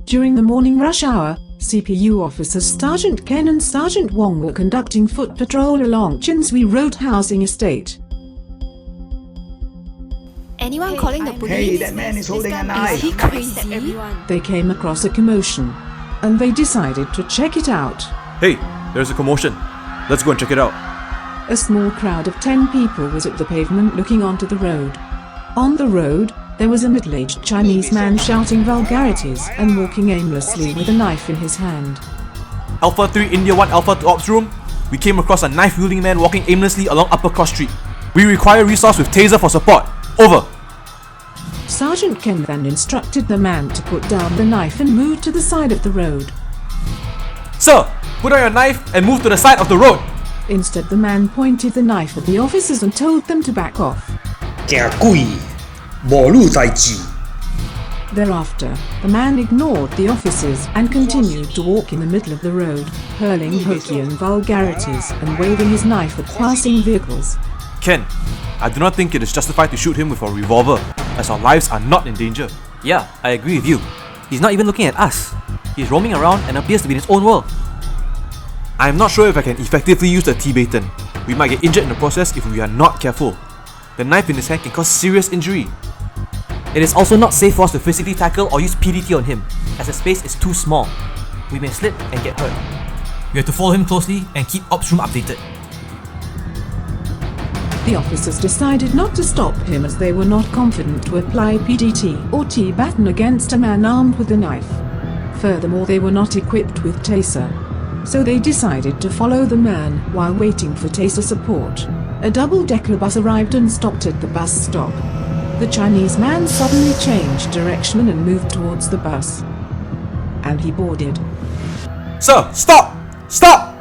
During the morning rush hour, CPU officers Sergeant Ken and Sergeant Wong were conducting foot patrol along Chinsui Road housing estate. Anyone calling the police? Hey, that man is holding a knife. Is he crazy? They came across a commotion, and they decided to check it out. Hey, there's a commotion. Let's go and check it out. A small crowd of 10 people was at the pavement looking onto the road. On the road, there was a middle-aged Chinese man shouting vulgarities and walking aimlessly with a knife in his hand. Alpha 3 India 1 Alpha to Ops Room. We came across a knife-wielding man walking aimlessly along Upper Cross Street. We require resource with taser for support. Over. Sergeant Ken then instructed the man to put down the knife and move to the side of the road. Sir, put down your knife and move to the side of the road. Instead, the man pointed the knife at the officers and told them to back off. 假鬼，无路在治。 Thereafter, the man ignored the officers and continued to walk in the middle of the road, hurling Hokkien vulgarities and waving his knife at passing vehicles. Ken, I do not think it is justified to shoot him with a revolver, as our lives are not in danger. Yeah, I agree with you. He's not even looking at us. He's roaming around and appears to be in his own world. I am not sure if I can effectively use the T-Baton. We might get injured in the process if we are not careful. The knife in his hand can cause serious injury. It is also not safe for us to physically tackle or use PDT on him, as the space is too small. We may slip and get hurt. We have to follow him closely and keep Ops Room updated. The officers decided not to stop him as they were not confident to apply PDT or T-Baton against a man armed with a knife. Furthermore, they were not equipped with taser. So they decided to follow the man while waiting for taser support. A double-decker bus arrived and stopped at the bus stop. The Chinese man suddenly changed direction and moved towards the bus. And he boarded. Sir, stop! Stop!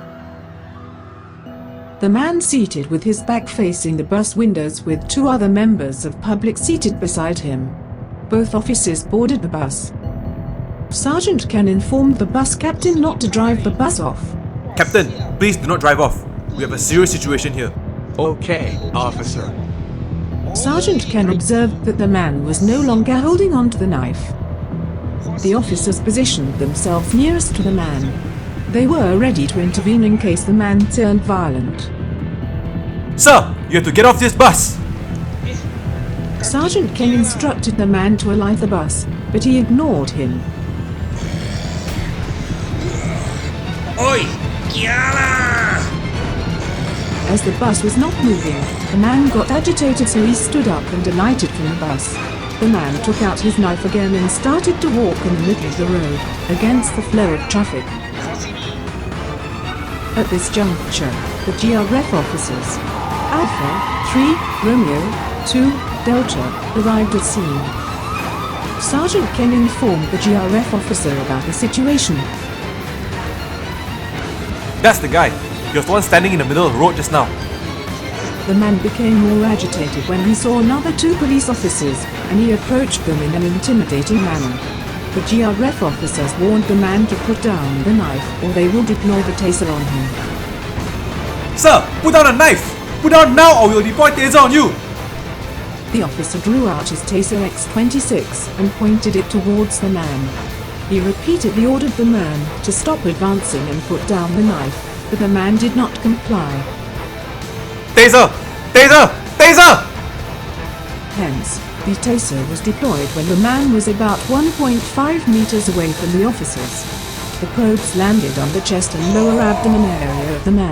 The man seated with his back facing the bus windows with two other members of public seated beside him. Both officers boarded the bus. Sergeant Ken informed the bus captain not to drive the bus off. Captain, please do not drive off. We have a serious situation here. Okay, officer. Sergeant Ken observed that the man was no longer holding onto the knife. The officers positioned themselves nearest to the man. They were ready to intervene in case the man turned violent. Sir, you have to get off this bus! Sergeant Ken instructed the man to alight the bus, but he ignored him. Oi, Kiala! As the bus was not moving, the man got agitated, so he stood up and alighted from the bus. The man took out his knife again and started to walk in the middle of the road, against the flow of traffic. At this juncture, the GRF officers, Alpha 3, Romeo 2, Delta, arrived at scene. Sergeant Ken informed the GRF officer about the situation. That's the guy. He was the one standing in the middle of the road just now. The man became more agitated when he saw another two police officers, and he approached them in an intimidating manner. The GRF officers warned the man to put down the knife or they will deploy the taser on him. Sir, put down a knife! Put down now or we will deploy taser on you! The officer drew out his taser X26 and pointed it towards the man. He repeatedly ordered the man to stop advancing and put down the knife, but the man did not comply. Taser! Taser! Taser! Hence, the taser was deployed when the man was about 1.5 meters away from the officers. The probes landed on the chest and lower abdomen area of the man.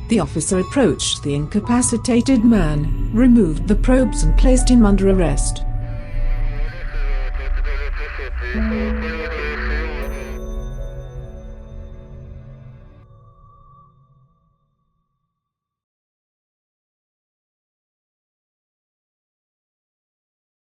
The officer approached the incapacitated man, removed the probes and placed him under arrest.